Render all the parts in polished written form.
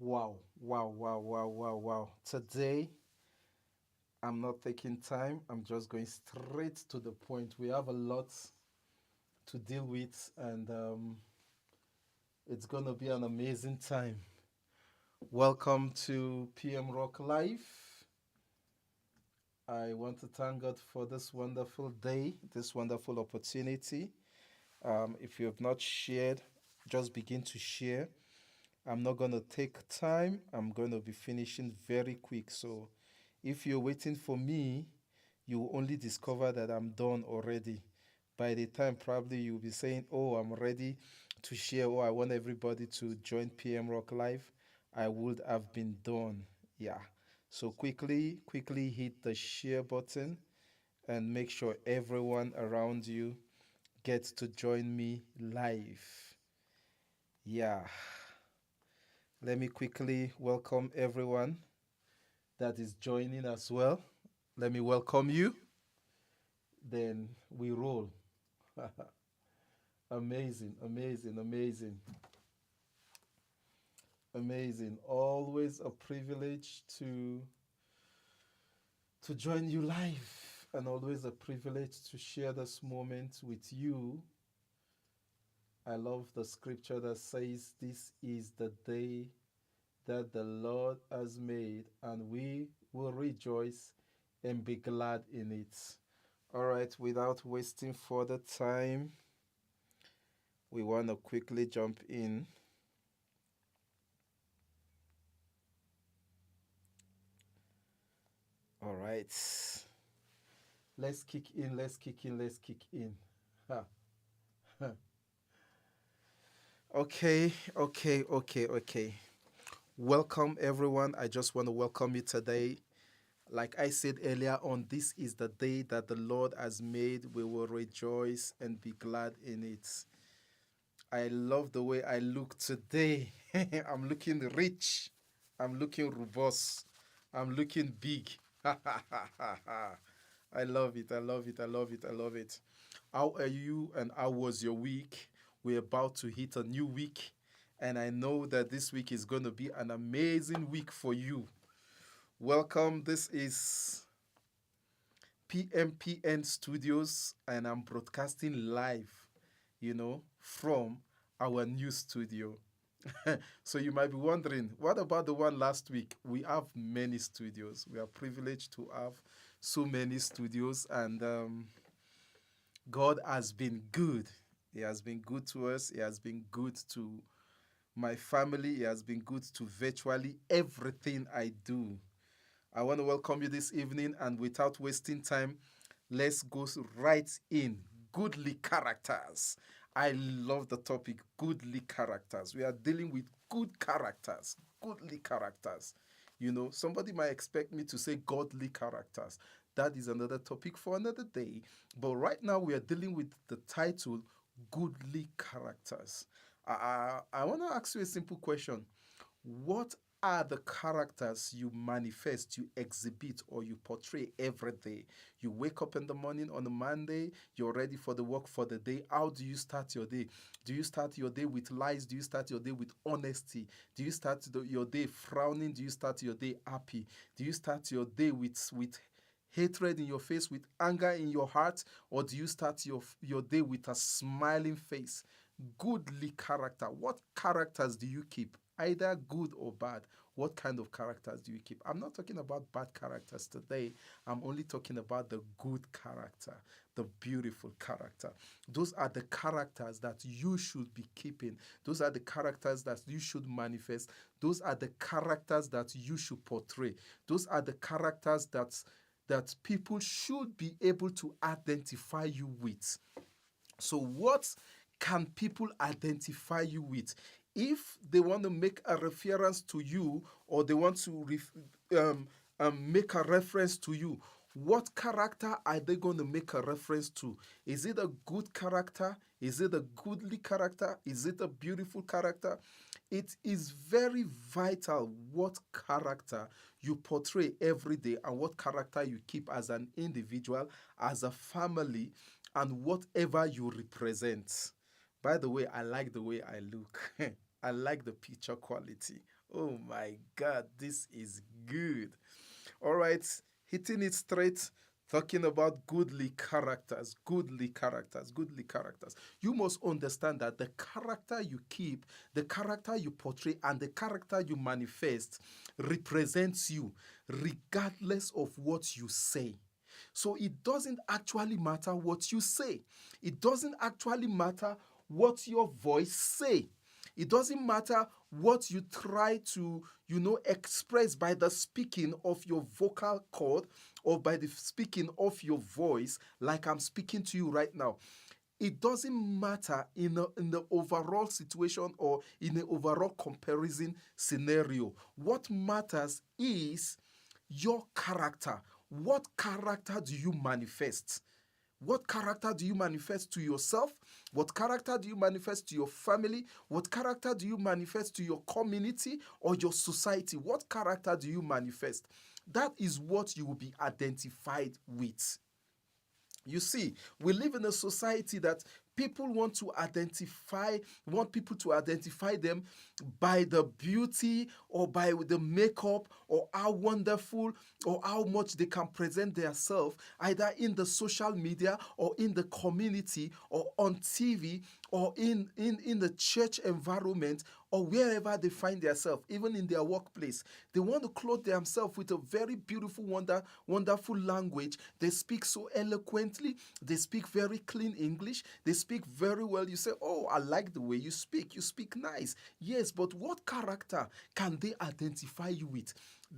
Wow, wow, wow, wow, wow, wow. Today, I'm not taking time. I'm just going straight to the point. We have a lot to deal with, and it's going to be an amazing time. Welcome to PM Rock Live. I want to thank God for this wonderful day, this wonderful opportunity. If you have not shared, just begin to share. I'm not going to take time. I'm going to be finishing very quick. So if you're waiting for me, you will only discover that I'm done already. By the time, probably you'll be saying, "Oh, I'm ready to share. Oh, I want everybody to join PM Rock Live." I would have been done. Yeah. So quickly hit the share button and make sure everyone around you gets to join me live. Yeah. Let me quickly welcome everyone that is joining as well. Let me welcome you. Then we roll. Amazing, amazing, amazing, amazing. Always a privilege to join you live, and always a privilege to share this moment with you. I love the scripture that says, "This is the day that the Lord has made, and we will rejoice and be glad in it." All right, without wasting further time, we want to quickly jump in. All right. Let's kick in, let's kick in, let's kick in. Ha, ha. Okay. Welcome, everyone. I just want to welcome you today. Like I said earlier on, this is the day that the Lord has made. We will rejoice and be glad in it. I love the way I look today. I'm looking rich. I'm looking robust. I'm looking big. I love it. I love it. I love it. I love it. How are you and how was your week? We're about to hit a new week, and I know that this week is going to be an amazing week for you. Welcome. This is PMPN Studios, and I'm broadcasting live, from our new studio. So you might be wondering, what about the one last week? We have many studios. We are privileged to have so many studios, and God has been good. He has been good to us. He has been good to my family. He has been good to virtually everything I do. I want to welcome you this evening, and without wasting time, let's go right in. Goodly characters. I love the topic, goodly characters. We are dealing with good characters, goodly characters. Somebody might expect me to say godly characters. That is another topic for another day. But right now, we are dealing with the title, goodly characters. I want to ask you a simple question. What are the characters you manifest, you exhibit, or you portray every day? You wake up in the morning on a Monday, you're ready for the work for the day. How do you start your day? Do you start your day with lies? Do you start your day with honesty? Do you start your day frowning? Do you start your day happy? Do you start your day with hatred in your face, with anger in your heart, or do you start your day with a smiling face? Goodly character. What characters do you keep? Either good or bad. What kind of characters do you keep? I'm not talking about bad characters today. I'm only talking about the good character, the beautiful character. Those are the characters that you should be keeping. Those are the characters that you should manifest. Those are the characters that you should portray. Those are the characters that people should be able to identify you with. So, what can people identify you with? If they want to make a reference to you, or they want to make a reference to you, what character are they going to make a reference to? Is it a good character? Is it a goodly character? Is it a beautiful character? It is very vital what character you portray every day and what character you keep as an individual, as a family, and whatever you represent. By the way, I like the way I look. I like the picture quality. Oh my God, this is good. All right, hitting it straight, talking about goodly characters, goodly characters, goodly characters. You must understand that the character you keep, the character you portray, and the character you manifest represents you regardless of what you say. So it doesn't actually matter what you say. It doesn't actually matter what your voice say. It doesn't matter what you try to, express by the speaking of your vocal cord or by the speaking of your voice, like I'm speaking to you right now. It doesn't matter in the overall situation or in the overall comparison scenario. What matters is your character. What character do you manifest? What character do you manifest to yourself? What character do you manifest to your family? What character do you manifest to your community or your society? What character do you manifest? That is what you will be identified with. You see, we live in a society that people want people to identify them by the beauty or by the makeup or how wonderful or how much they can present themselves either in the social media or in the community or on TV or in the church environment or wherever they find themselves, even in their workplace. They want to clothe themselves with a very beautiful, wonderful language. They speak so eloquently. They speak very clean English. They speak very well. You say, oh, I like the way you speak. You speak nice. Yes, but what character can they identify you with?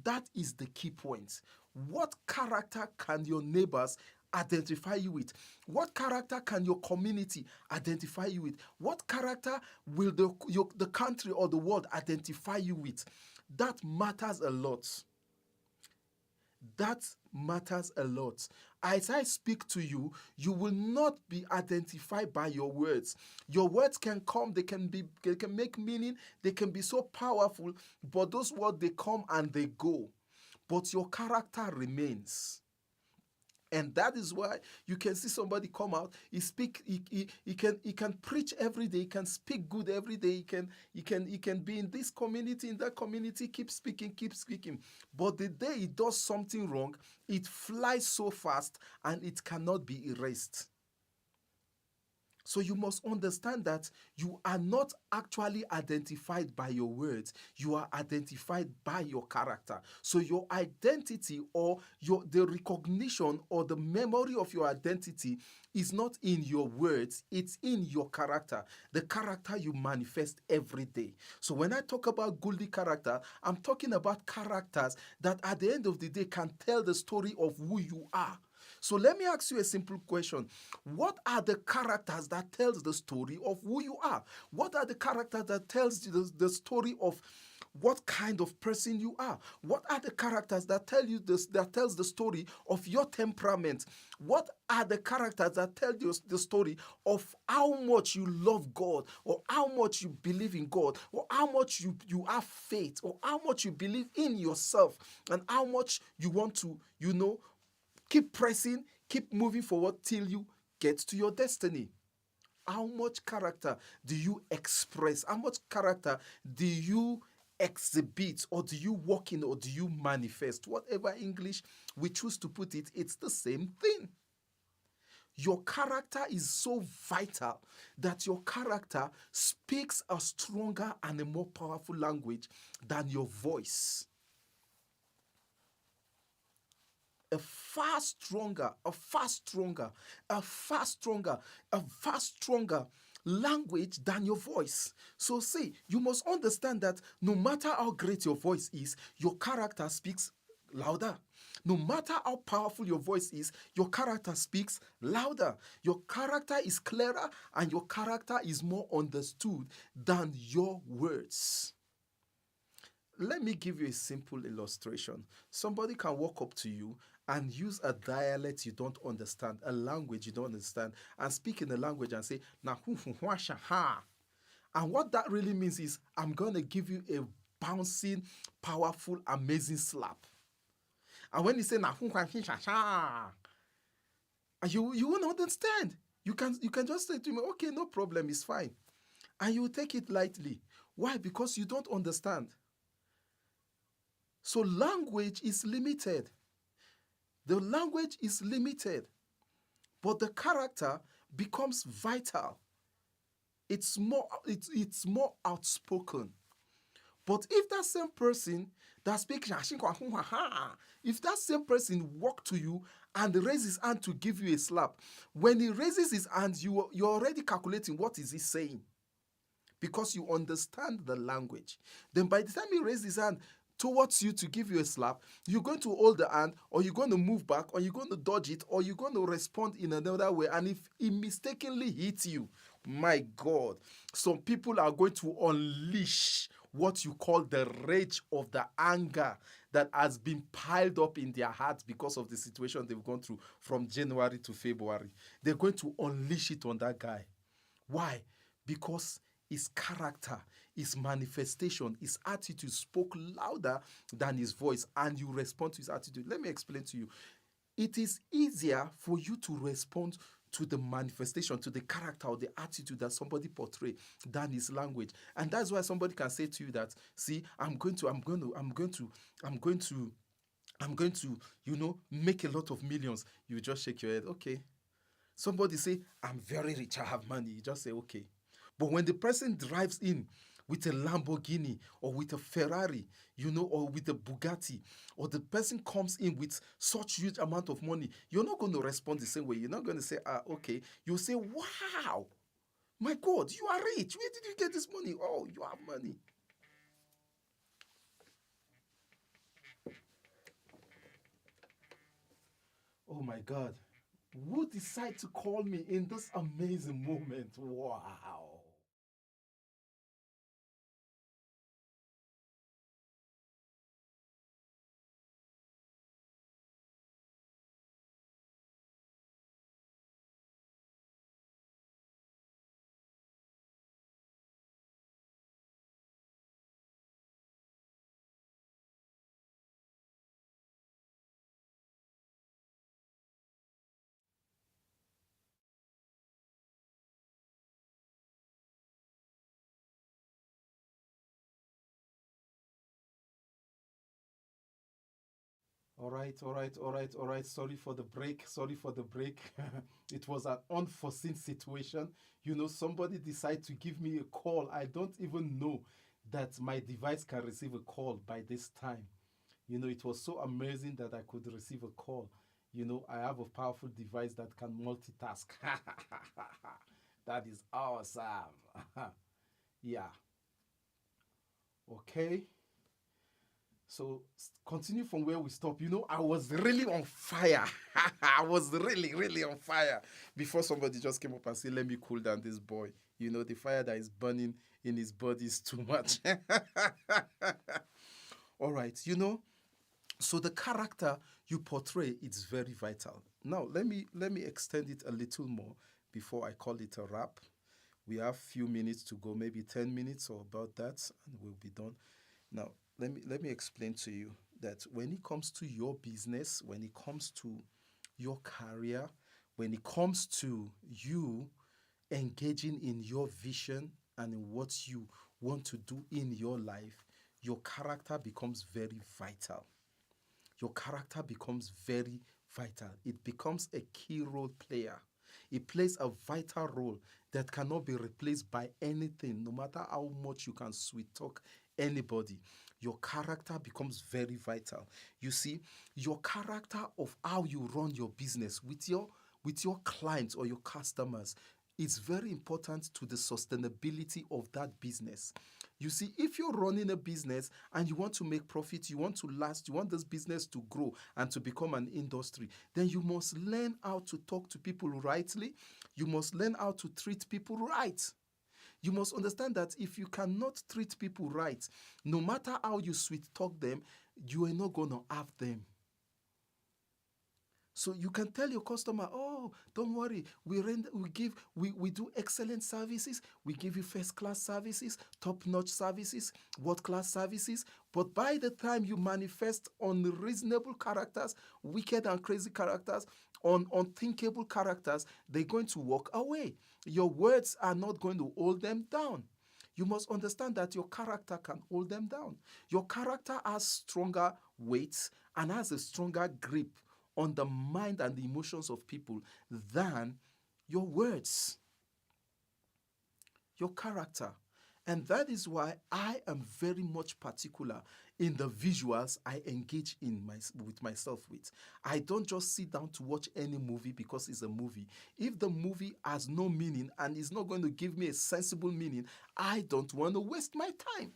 That is the key point. What character can your neighbors identify you with? What character can your community identify you with? What character will the country or the world identify you with? That matters a lot. That matters a lot. As I speak to you, you will not be identified by your words. Your words can come, they can make meaning, they can be so powerful, but those words they come and they go. But your character remains. And that is why you can see somebody come out. He can preach every day. He can speak good every day. He can be in this community, in that community, keep speaking, keep speaking. But the day he does something wrong, it flies so fast and it cannot be erased. So you must understand that you are not actually identified by your words. You are identified by your character. So your identity or the recognition or the memory of your identity is not in your words, it's in your character, the character you manifest every day. So when I talk about goodly character, I'm talking about characters that at the end of the day can tell the story of who you are. So let me ask you a simple question. What are the characters that tells the story of who you are? What are the characters that tells you the story of what kind of person you are? What are the characters that tell you this, that tells the story of your temperament? What are the characters that tell you the story of how much you love God or how much you believe in God or how much you have faith or how much you believe in yourself and how much you want to, keep pressing, keep moving forward till you get to your destiny? How much character do you express? How much character do you exhibit or do you walk in or do you manifest? Whatever English we choose to put it, it's the same thing. Your character is so vital that your character speaks a stronger and a more powerful language than your voice. A far stronger, a far stronger, a far stronger, a far stronger language than your voice. So see, you must understand that no matter how great your voice is, your character speaks louder. No matter how powerful your voice is, your character speaks louder. Your character is clearer and your character is more understood than your words. Let me give you a simple illustration. Somebody can walk up to you and use a dialect you don't understand, a language you don't understand, and speak in the language and say, "Na hu hu hua sha ha." And what that really means is, I'm going to give you a bouncing, powerful, amazing slap. And when you say, "Na hu hua sha sha," you won't understand. You can just say to me, "Okay, no problem, it's fine." And you will take it lightly. Why? Because you don't understand. So language is limited. The language is limited, but the character becomes vital. It's more outspoken. But if that same person that speaks, if that same person walk to you and raise his hand to give you a slap, when he raises his hand, you're already calculating what is he saying, because you understand the language. Then by the time he raises his hand towards you to give you a slap, you're going to hold the hand, or you're going to move back, or you're going to dodge it, or you're going to respond in another way. And if he mistakenly hits you, my God, some people are going to unleash what you call the rage of the anger that has been piled up in their hearts because of the situation they've gone through from January to February. They're going to unleash it on that guy. Why? Because his character, his manifestation, his attitude spoke louder than his voice, and you respond to his attitude. Let me explain to you. It is easier for you to respond to the manifestation, to the character or the attitude that somebody portray than his language. And that's why somebody can say to you that, see, I'm going to, make a lot of millions. You just shake your head, okay. Somebody say, I'm very rich, I have money. You just say, okay. But when the person drives in with a Lamborghini or with a Ferrari, or with a Bugatti, or the person comes in with such huge amount of money, you're not going to respond the same way. You're not going to say, okay. You'll say, wow, my God, you are rich. Where did you get this money? Oh, you have money. Oh my God. Who decided to call me in this amazing moment? Wow. All right, all right, all right, all right. Sorry for the break. Sorry for the break. It was an unforeseen situation. Somebody decided to give me a call. I don't even know that my device can receive a call by this time. It was so amazing that I could receive a call. I have a powerful device that can multitask. That is awesome. Yeah. Okay. So continue from where we stopped. I was really on fire. I was really, really on fire before somebody just came up and said, let me cool down this boy. The fire that is burning in his body is too much. All right, so the character you portray is very vital. Now, let me extend it a little more before I call it a wrap. We have few minutes to go, maybe 10 minutes or about that, and we'll be done. Now, let me explain to you that when it comes to your business, when it comes to your career, when it comes to you engaging in your vision and in what you want to do in your life, your character becomes very vital. Your character becomes very vital. It becomes a key role player. It plays a vital role that cannot be replaced by anything, no matter how much you can sweet talk anybody. Your character becomes very vital. You see, your character of how you run your business with your clients or your customers is very important to the sustainability of that business. You see, if you're running a business and you want to make profit, you want to last, you want this business to grow and to become an industry, then you must learn how to talk to people rightly. You must learn how to treat people right. You must understand that if you cannot treat people right, no matter how you sweet talk them, you are not going to have them. So you can tell your customer, oh, don't worry, we do excellent services, we give you first class services, top notch services, world class services. But by the time you manifest unreasonable characters, wicked and crazy characters, unthinkable characters, they're going to walk away. Your words are not going to hold them down. You must understand that your character can hold them down. Your character has stronger weight and has a stronger grip on the mind and the emotions of people than your words, your character. And that is why I am very much particular in the visuals I engage with myself with. I don't just sit down to watch any movie because it's a movie. If the movie has no meaning and is not going to give me a sensible meaning, I don't want to waste my time.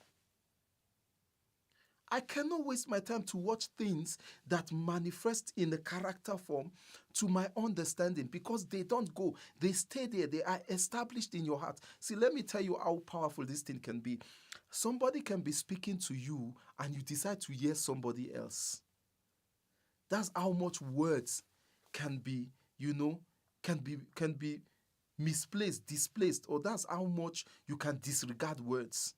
I cannot waste my time to watch things that manifest in a character form to my understanding, because they don't go. They stay there. They are established in your heart. See, let me tell you how powerful this thing can be. Somebody can be speaking to you and you decide to hear somebody else. That's how much words can be, can be misplaced, displaced, or that's how much you can disregard words.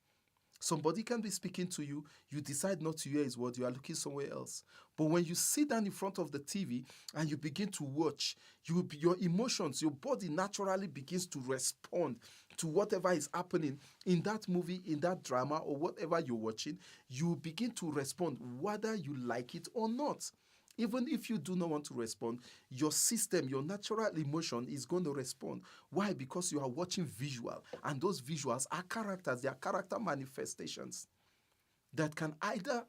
Somebody can be speaking to you, you decide not to hear his word, you are looking somewhere else. But when you sit down in front of the TV and you begin to watch, your emotions, your body naturally begins to respond to whatever is happening in that movie, in that drama, or whatever you're watching. You begin to respond whether you like it or not. Even if you do not want to respond, your system, your natural emotion is going to respond. Why? Because you are watching visual, and those visuals are characters. They are character manifestations that can either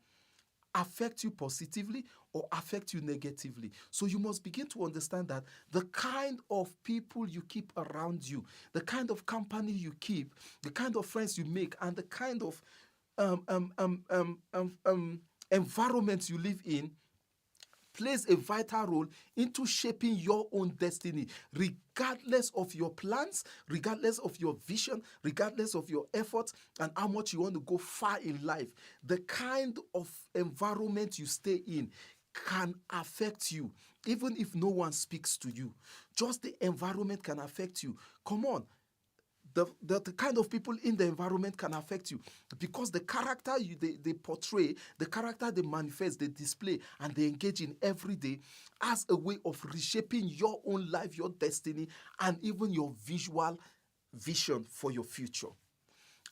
affect you positively or affect you negatively. So you must begin to understand that the kind of people you keep around you, the kind of company you keep, the kind of friends you make, and the kind of environment you live in plays a vital role into shaping your own destiny, regardless of your plans, regardless of your vision, regardless of your efforts, and how much you want to go far in life. The kind of environment you stay in can affect you, even if no one speaks to you. Just the environment can affect you. Come on. The kind of people in the environment can affect you, because the character they portray, the character they manifest, they display, and they engage in every day as a way of reshaping your own life, your destiny, and even your visual vision for your future.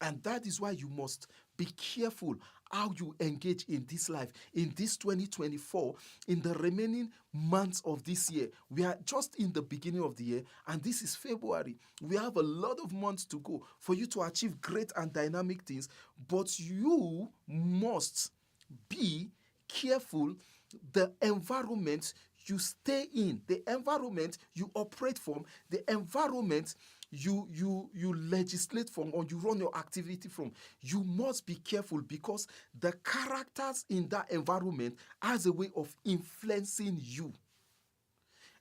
And that is why you must be careful how you engage in this life, in this 2024, in the remaining months of this year. We are just in the beginning of the year, and this is February. We have a lot of months to go for you to achieve great and dynamic things, but you must be careful the environment you stay in, the environment you operate from, the environment you legislate from, or you run your activity from. You must be careful, because the characters in that environment has a way of influencing you.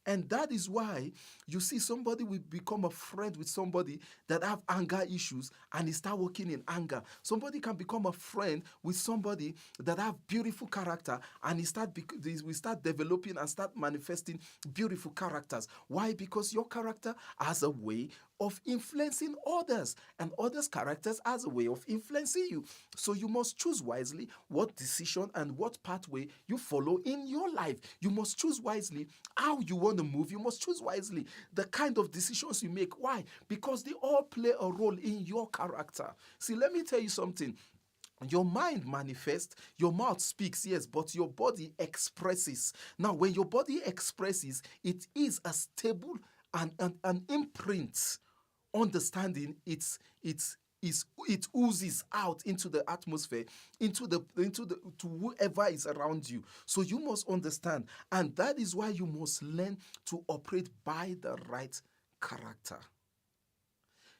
And that is why you see somebody will become a friend with somebody that have anger issues, and he start working in anger. Somebody can become a friend with somebody that have beautiful character, and we start developing and start manifesting beautiful characters. Why? Because your character has a way of influencing others, and others' characters has a way of influencing you. So you must choose wisely what decision and what pathway you follow in your life. You must choose wisely how you want to move. You must choose wisely the kind of decisions you make. Why? Because they all play a role in your character. See, let me tell you something. Your mind manifests, your mouth speaks, yes, but your body expresses. Now, when your body expresses, it is a stable and an imprint understanding. It oozes out into the atmosphere, to whoever is around you. So you must understand, and that is why you must learn to operate by the right character.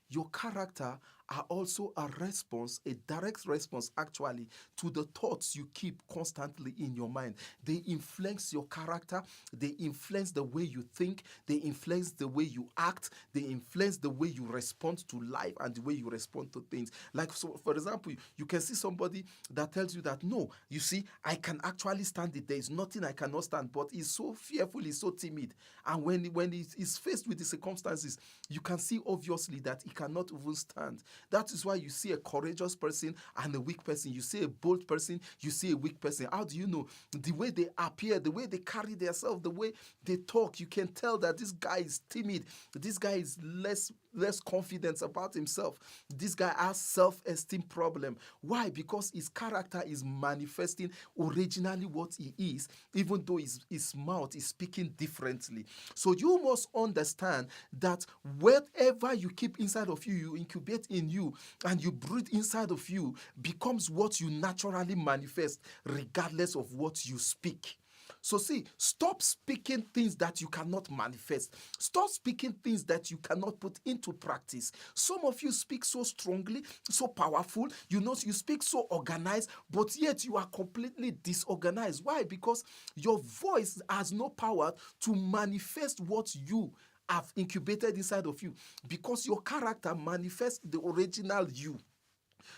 Your character are also a response, a direct response actually, to the thoughts you keep constantly in your mind. They influence your character, they influence the way you think, they influence the way you act, they influence the way you respond to life and the way you respond to things. Like, so, for example, you can see somebody that tells you that, no, you see, I can actually stand it. There is nothing I cannot stand, but he's so fearful, he's so timid. And when he is faced with the circumstances, you can see obviously that he cannot even stand. That is why you see a courageous person and a weak person. You see a bold person, you see a weak person. How do you know? The way they appear, the way they carry themselves, the way they talk, you can tell that this guy is timid. This guy is less confident about himself. This guy has self-esteem problem. Why? Because his character is manifesting originally what he is, even though his mouth is speaking differently. So you must understand that whatever you keep inside of you, you incubate in you, and you breathe inside of you, becomes what you naturally manifest, regardless of what you speak. So see, stop speaking things that you cannot manifest. Stop speaking things that you cannot put into practice. Some of you speak so strongly, so powerful. You know, you speak so organized, but yet you are completely disorganized. Why? Because your voice has no power to manifest what you have incubated inside of you. Because your character manifests the original you.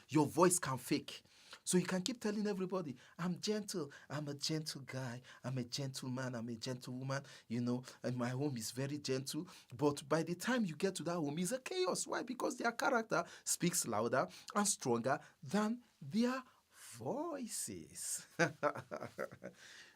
Your voice can fake. So you can keep telling everybody, I'm gentle, I'm a gentle guy, I'm a gentleman, I'm a gentlewoman, and my home is very gentle. But by the time you get to that home, it's a chaos. Why? Because their character speaks louder and stronger than their voices.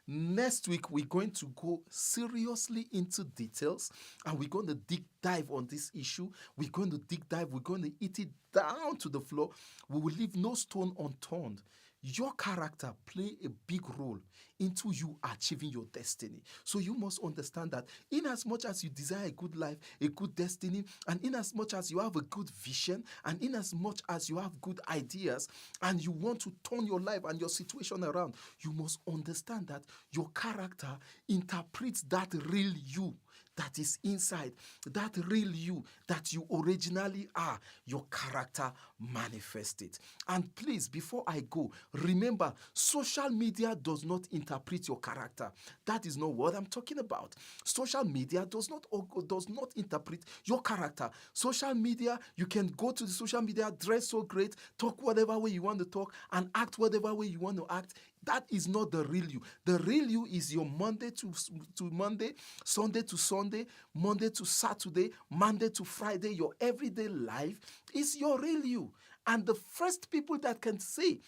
Next week, we're going to go seriously into details and we're going to dive on this issue. We're going to dive, we're going to eat it down to the floor. We will leave no stone unturned. Your character play a big role into you achieving your destiny. So you must understand that in as much as you desire a good life, a good destiny, and in as much as you have a good vision, and in as much as you have good ideas, and you want to turn your life and your situation around, you must understand that your character interprets that real you that is inside, that real you that you originally are. Your character manifests it. And please, before I go, remember, social media does not interpret your character. That is not what I'm talking about. Social media does not interpret your character. Social media, you can go to the social media, dress so great, talk whatever way you want to talk, and act whatever way you want to act. That is not the real you. The real you is your Monday to Monday, Sunday to Sunday, Monday to Saturday, Monday to Friday. Your everyday life is your real you. And the first people that can say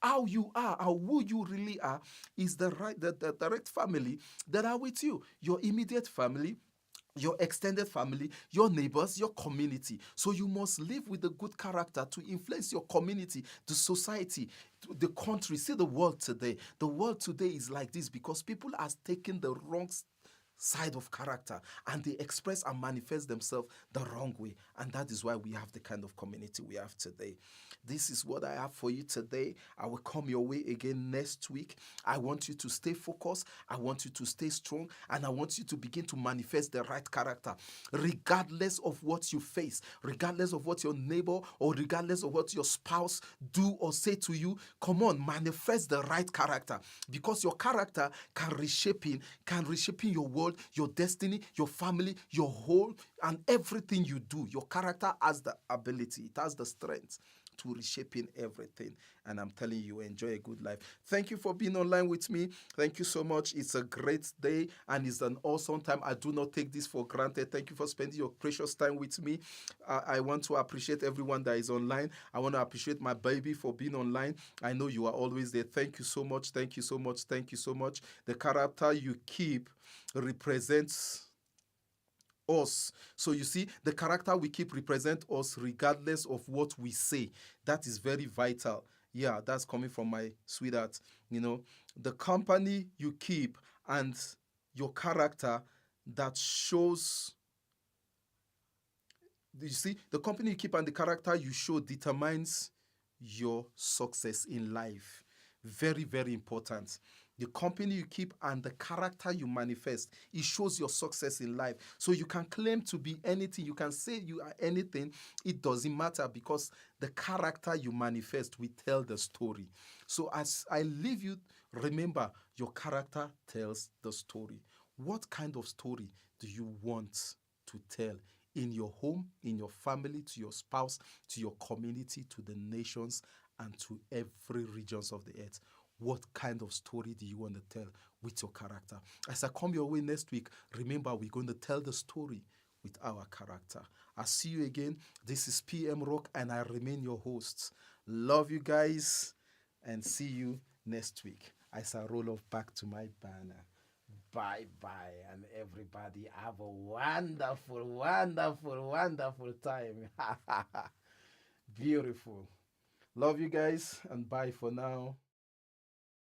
how you are, or who you really are, is the direct family that are with you, your immediate family, your extended family, your neighbors, your community. So you must live with a good character to influence your community, the society, the country. See the world today. The world today is like this because people are taking the wrong side of character and they express and manifest themselves the wrong way, and that is why we have the kind of community we have today. This is what I have for you today. I will come your way again next week. I want you to stay focused, I want you to stay strong, and I want you to begin to manifest the right character regardless of what you face, regardless of what your neighbor or regardless of what your spouse do or say to you. Come on, manifest the right character, because your character can reshaping your world, your destiny, your family, your whole, and everything you do. Your character has the ability, it has the strength to reshaping everything. And I'm telling you, enjoy a good life. Thank you for being online with me. Thank you so much. It's a great day and it's an awesome time. I do not take this for granted. Thank you for spending your precious time with me. I want to appreciate everyone that is online. I want to appreciate my baby for being online. I know you are always there. Thank you so much. Thank you so much. Thank you so much. The character you keep represents us. So you see, the character we keep represent us regardless of what we say. That is very vital. Yeah, that's coming from my sweetheart. The company you keep and your character that shows. You see, the company you keep and the character you show determines your success in life. Very, very important. The company you keep and the character you manifest, it shows your success in life. So you can claim to be anything, you can say you are anything, it doesn't matter, because the character you manifest will tell the story. So as I leave you, remember, your character tells the story. What kind of story do you want to tell in your home, in your family, to your spouse, to your community, to the nations, and to every regions of the earth? What kind of story do you want to tell with your character? As I come your way next week, remember, we're going to tell the story with our character. I'll see you again. This is PM Rock, and I remain your host. Love you guys, and see you next week. As I roll off back to my banner. Bye bye, and everybody have a wonderful, wonderful, wonderful time. Beautiful. Love you guys, and bye for now.